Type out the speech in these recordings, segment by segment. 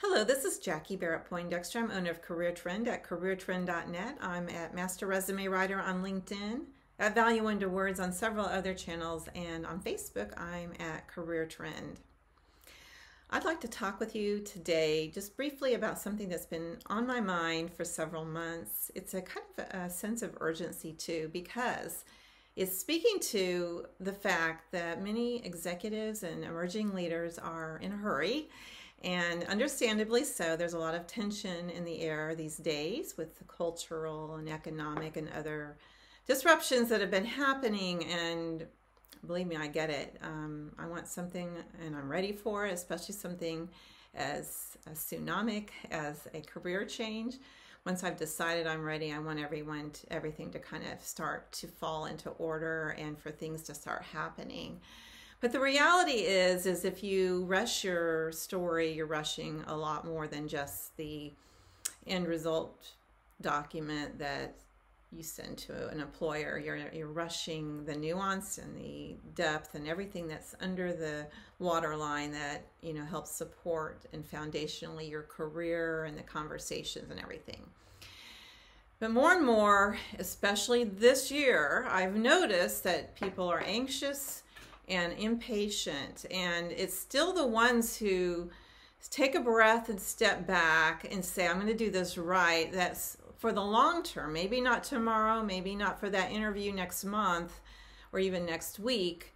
Hello, this is Jackie Barrett-Poindexter. I'm owner of Career Trend at careertrend.net. I'm at Master Resume Writer on LinkedIn, at Value Under Words on several other channels, and on Facebook, I'm at Career Trend. I'd like to talk with you today just briefly about something that's been on my mind for several months. It's a kind of a sense of urgency too, because it's speaking to the fact that many executives and emerging leaders are in a hurry. And understandably so. There's a lot of tension in the air these days with the cultural and economic and other disruptions that have been happening. And believe me, I get it. I want something and I'm ready for it, especially something as tsunamic as a career change. Once I've decided I'm ready, I want everything to kind of start to fall into order and for things to start happening. But the reality is if you rush your story, you're rushing a lot more than just the end result document that you send to an employer. You're rushing the nuance and the depth and everything that's under the waterline that, helps support and foundationally your career and the conversations and everything. But more and more, especially this year, I've noticed that people are anxious and impatient, and it's still the ones who take a breath and step back and say, I'm going to do this right. That's for the long term, maybe not tomorrow, maybe not for that interview next month or even next week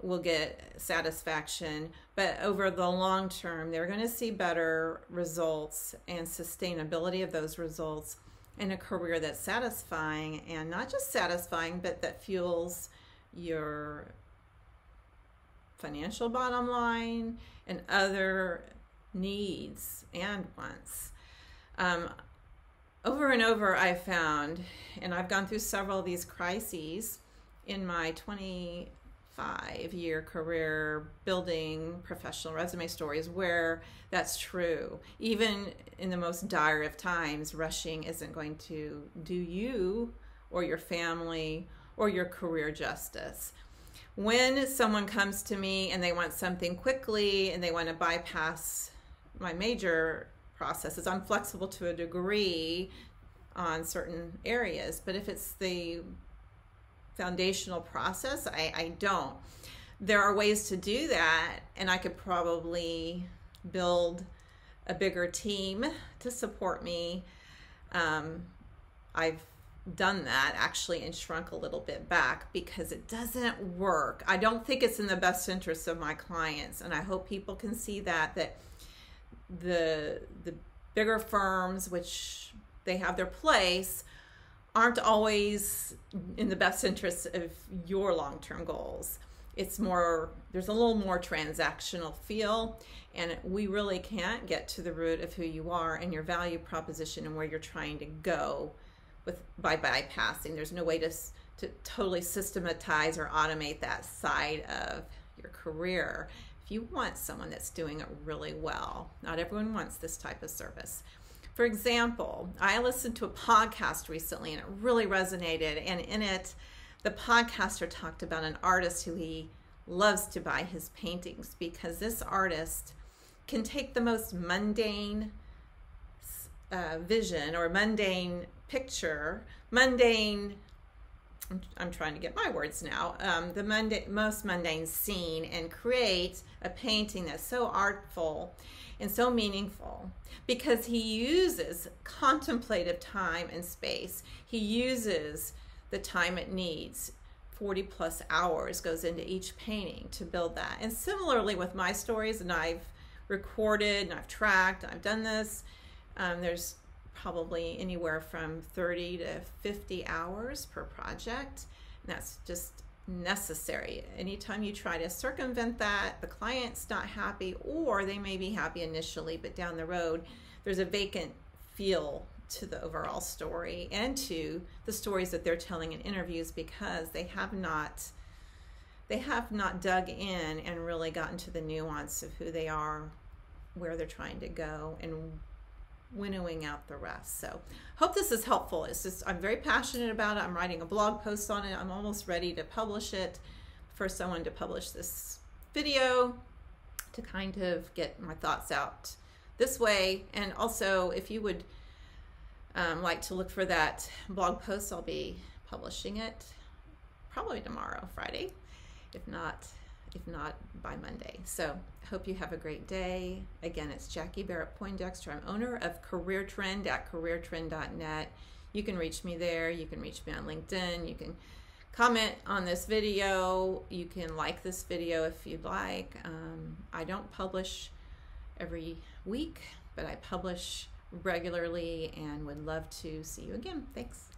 we'll get satisfaction, but over the long term they're going to see better results and sustainability of those results in a career that's satisfying, and not just satisfying, but that fuels your financial bottom line and other needs and wants. Over and over I found, and I've gone through several of these crises in my 25-year career building professional resume stories, where that's true. Even in the most dire of times, rushing isn't going to do you or your family or your career justice. When someone comes to me and they want something quickly and they want to bypass my major processes, I'm flexible to a degree on certain areas, but if it's the foundational process, I don't. There are ways to do that, and I could probably build a bigger team to support me. I've done that actually and shrunk a little bit back because it doesn't work. I don't think it's in the best interest of my clients, and I hope people can see that the bigger firms, which they have their place, aren't always in the best interest of your long-term goals. It's more, there's a little more transactional feel, and we really can't get to the root of who you are and your value proposition and where you're trying to go by bypassing. There's no way to totally systematize or automate that side of your career. If you want someone that's doing it really well, not everyone wants this type of service. For example, I listened to a podcast recently and it really resonated, and in it, the podcaster talked about an artist who he loves to buy his paintings because this artist can take the most mundane vision or mundane picture, I'm trying to get my words now, the most mundane scene, and create a painting that's so artful and so meaningful because he uses contemplative time and space. He uses the time it needs. 40 plus hours goes into each painting to build that. And similarly with my stories, and I've recorded and I've tracked, I've done this, there's probably anywhere from 30 to 50 hours per project, and that's just necessary. Anytime you try to circumvent that, the client's not happy, or they may be happy initially, but down the road there's a vacant feel to the overall story and to the stories that they're telling in interviews because they have not dug in and really gotten to the nuance of who they are, where they're trying to go, and winnowing out the rest. So hope this is helpful. It's just, I'm very passionate about it. I'm writing a blog post on it. I'm almost ready to publish it for someone to publish this video to kind of get my thoughts out this way. And also, if you would like to look for that blog post, I'll be publishing it probably tomorrow, Friday, if not by Monday. So I hope you have a great day. Again, it's Jackie Barrett-Poindexter. I'm owner of Career Trend at careertrend.net. You can reach me there. You can reach me on LinkedIn. You can comment on this video. You can like this video if you'd like. I don't publish every week, but I publish regularly and would love to see you again. Thanks.